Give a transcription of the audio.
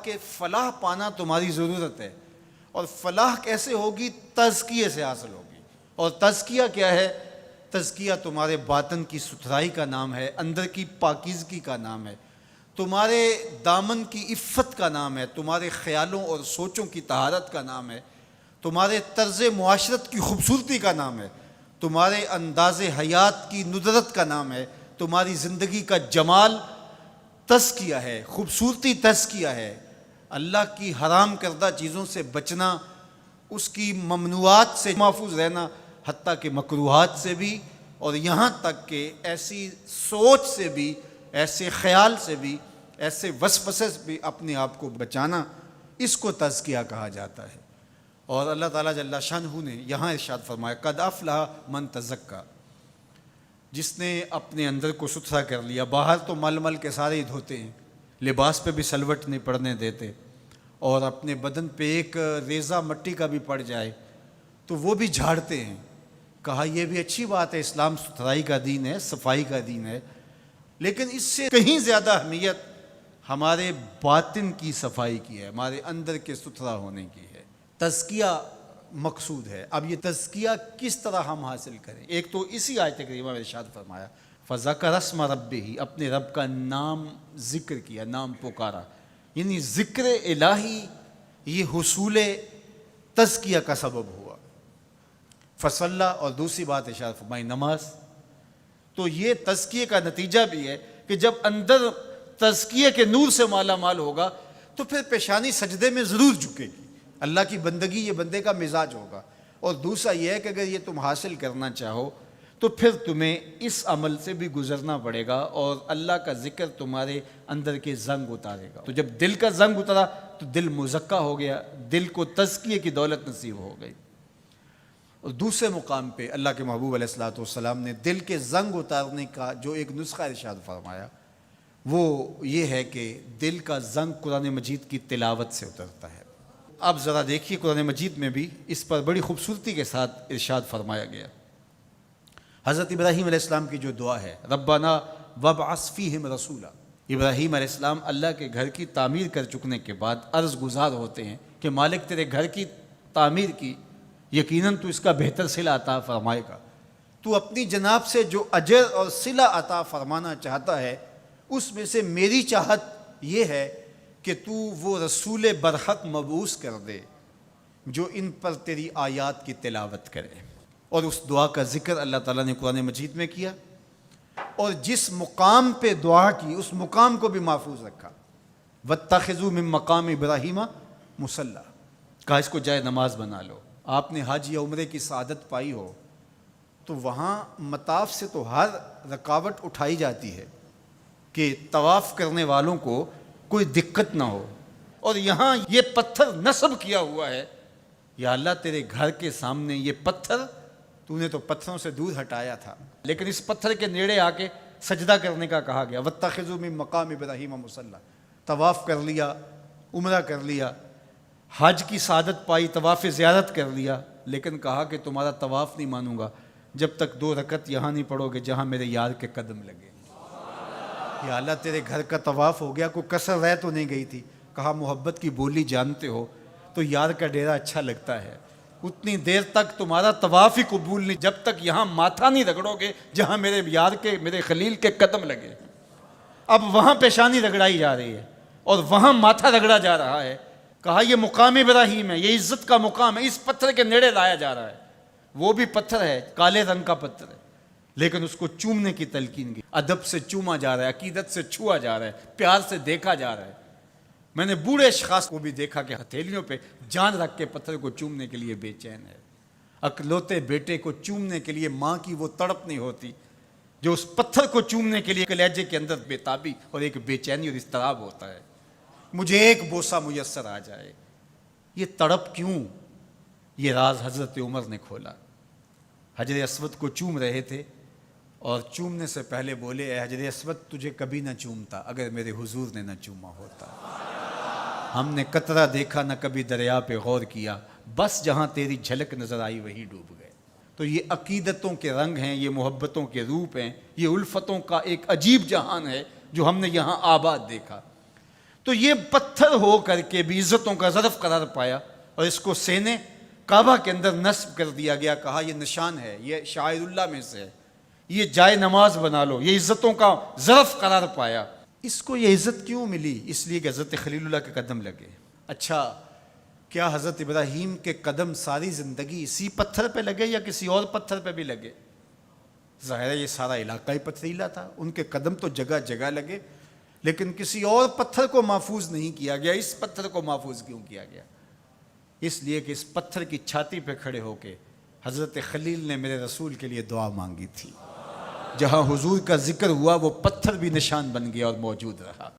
کہ فلاح پانا تمہاری ضرورت ہے، اور فلاح کیسے ہوگی؟ تزکیے سے حاصل ہوگی۔ اور تزکیہ کیا ہے؟ تزکیہ تمہارے باطن کی ستھرائی کا نام ہے، اندر کی پاکیزگی کا نام ہے، تمہارے دامن کی عفت کا نام ہے، تمہارے خیالوں اور سوچوں کی طہارت کا نام ہے، تمہارے طرز معاشرت کی خوبصورتی کا نام ہے، تمہارے انداز حیات کی ندرت کا نام ہے، تمہاری زندگی کا جمال تزکیہ ہے، خوبصورتی تزکیہ ہے۔ اللہ کی حرام کردہ چیزوں سے بچنا، اس کی ممنوعات سے محفوظ رہنا، حتیٰ کہ مکروہات سے بھی، اور یہاں تک کہ ایسی سوچ سے بھی، ایسے خیال سے بھی، ایسے وسوسے سے بھی اپنے آپ کو بچانا، اس کو تزکیہ کہا جاتا ہے۔ اور اللہ تعالیٰ جل شانہ نے یہاں ارشاد فرمایا قد افلح من تزکا، جس نے اپنے اندر کو ستھرا کر لیا۔ باہر تو مل مل کے سارے ہی دھوتے ہیں، لباس پہ بھی سلوٹ نہیں پڑنے دیتے، اور اپنے بدن پہ ایک ریزہ مٹی کا بھی پڑ جائے تو وہ بھی جھاڑتے ہیں۔ کہا یہ بھی اچھی بات ہے، اسلام ستھرائی کا دین ہے، صفائی کا دین ہے، لیکن اس سے کہیں زیادہ اہمیت ہمارے باطن کی صفائی کی ہے، ہمارے اندر کے ستھرا ہونے کی ہے۔ تزکیہ مقصود ہے۔ اب یہ تزکیہ کس طرح ہم حاصل کریں؟ ایک تو اسی آیت کریمہ میں ارشاد فرمایا فذکر اسم ربہ، اپنے رب کا نام ذکر کیا، نام پکارا، یعنی ذکر الہی یہ حصول تزکیہ کا سبب ہوا۔ فصلی، اور دوسری بات ارشاد فرمائی نماز۔ تو یہ تزکیے کا نتیجہ بھی ہے کہ جب اندر تزکیے کے نور سے مالا مال ہوگا تو پھر پیشانی سجدے میں ضرور جھکے گی، اللہ کی بندگی یہ بندے کا مزاج ہوگا۔ اور دوسرا یہ ہے کہ اگر یہ تم حاصل کرنا چاہو تو پھر تمہیں اس عمل سے بھی گزرنا پڑے گا، اور اللہ کا ذکر تمہارے اندر کے زنگ اتارے گا۔ تو جب دل کا زنگ اترا تو دل مزکا ہو گیا، دل کو تزکیے کی دولت نصیب ہو گئی۔ اور دوسرے مقام پہ اللہ کے محبوب علیہ الصلوۃ والسلام نے دل کے زنگ اتارنے کا جو ایک نسخہ ارشاد فرمایا وہ یہ ہے کہ دل کا زنگ قرآن مجید کی تلاوت سے اترتا ہے۔ اب ذرا دیکھیے قرآن مجید میں بھی اس پر بڑی خوبصورتی کے ساتھ ارشاد فرمایا گیا۔ حضرت ابراہیم علیہ السلام کی جو دعا ہے ربنا وابعث فیہم رسولا، ابراہیم علیہ السلام اللہ کے گھر کی تعمیر کر چکنے کے بعد عرض گزار ہوتے ہیں کہ مالک تیرے گھر کی تعمیر کی، یقیناً تو اس کا بہتر صلہ عطا فرمائے گا، تو اپنی جناب سے جو اجر اور صلہ عطا فرمانا چاہتا ہے اس میں سے میری چاہت یہ ہے کہ تو وہ رسول برحق مبعوث کر دے جو ان پر تیری آیات کی تلاوت کرے۔ اور اس دعا کا ذکر اللہ تعالیٰ نے قرآن مجید میں کیا، اور جس مقام پہ دعا کی اس مقام کو بھی محفوظ رکھا۔ واتخذوا من مقام ابراہیم مصلی، کہا اس کو جائے نماز بنا لو۔ آپ نے حج یا عمرے کی سعادت پائی ہو تو وہاں مطاف سے تو ہر رکاوٹ اٹھائی جاتی ہے کہ طواف کرنے والوں کو کوئی دقت نہ ہو، اور یہاں یہ پتھر نصب کیا ہوا ہے، یا اللہ تیرے گھر کے سامنے یہ پتھر تو نے تو پتھروں سے دور ہٹایا تھا، لیکن اس پتھر کے نیڑے آ کے سجدہ کرنے کا کہا گیا۔ واتخذوا من مقام ابراہیم مصلی، طواف کر لیا، عمرہ کر لیا، حج کی سعادت پائی، طواف زیارت کر لیا، لیکن کہا کہ تمہارا طواف نہیں مانوں گا جب تک 2 رکعت یہاں نہیں پڑھو گے جہاں میرے یار کے قدم لگے۔ یا اللہ تیرے گھر کا طواف ہو گیا، کوئی کسر رہ تو نہیں گئی تھی؟ کہا محبت کی بولی جانتے ہو تو یار کا ڈیرا اچھا لگتا ہے، اتنی دیر تک تمہارا طواف ہی قبول نہیں جب تک یہاں ماتھا نہیں رگڑو گے جہاں میرے یار کے، میرے خلیل کے قدم لگے۔ اب وہاں پیشانی رگڑائی جا رہی ہے اور وہاں ماتھا رگڑا جا رہا ہے۔ کہا یہ مقام ابراہیم ہے، یہ عزت کا مقام ہے، اس پتھر کے نیڑے لایا جا رہا ہے۔ وہ بھی پتھر ہے، کالے رنگ کا پتھر ہے، لیکن اس کو چومنے کی تلقین کی، ادب سے چوما جا رہا ہے، عقیدت سے چھوا جا رہا ہے، پیار سے دیکھا جا رہا ہے۔ میں نے بوڑھے اشخاص کو بھی دیکھا کہ ہتھیلیوں پہ جان رکھ کے پتھر کو چومنے کے لیے بے چین ہے۔ اکلوتے بیٹے کو چومنے کے لیے ماں کی وہ تڑپ نہیں ہوتی جو اس پتھر کو چومنے کے لیے کلیجے کے اندر بے تابی اور ایک بے چینی اور اضطراب ہوتا ہے، مجھے ایک بوسہ میسر آ جائے۔ یہ تڑپ کیوں؟ یہ راز حضرت عمر نے کھولا۔ حجر اسود کو چوم رہے تھے اور چومنے سے پہلے بولے اے حجر اسود تجھے کبھی نہ چومتا اگر میرے حضور نے نہ چوما ہوتا۔ ہم نے قطرہ دیکھا نہ کبھی دریا پہ غور کیا، بس جہاں تیری جھلک نظر آئی وہیں ڈوب گئے۔ تو یہ عقیدتوں کے رنگ ہیں، یہ محبتوں کے روپ ہیں، یہ الفتوں کا ایک عجیب جہان ہے جو ہم نے یہاں آباد دیکھا۔ تو یہ پتھر ہو کر کے بھی عزتوں کا ظرف قرار پایا، اور اس کو سینے کعبہ کے اندر نصب کر دیا گیا، کہا یہ نشان ہے، یہ شاعر اللہ میں سے ہے، یہ جائے نماز بنا لو، یہ عزتوں کا ظرف قرار پایا۔ اس کو یہ عزت کیوں ملی؟ اس لیے کہ حضرت خلیل اللہ کے قدم لگے۔ اچھا، کیا حضرت ابراہیم کے قدم ساری زندگی اسی پتھر پہ لگے یا کسی اور پتھر پہ بھی لگے؟ ظاہر ہے یہ سارا علاقہ ہی پتھریلا تھا، ان کے قدم تو جگہ جگہ لگے، لیکن کسی اور پتھر کو محفوظ نہیں کیا گیا۔ اس پتھر کو محفوظ کیوں کیا گیا؟ اس لیے کہ اس پتھر کی چھاتی پہ کھڑے ہو کے حضرت خلیل نے میرے رسول کے لیے دعا مانگی تھی۔ جہاں حضور کا ذکر ہوا وہ پتھر بھی نشان بن گیا اور موجود رہا۔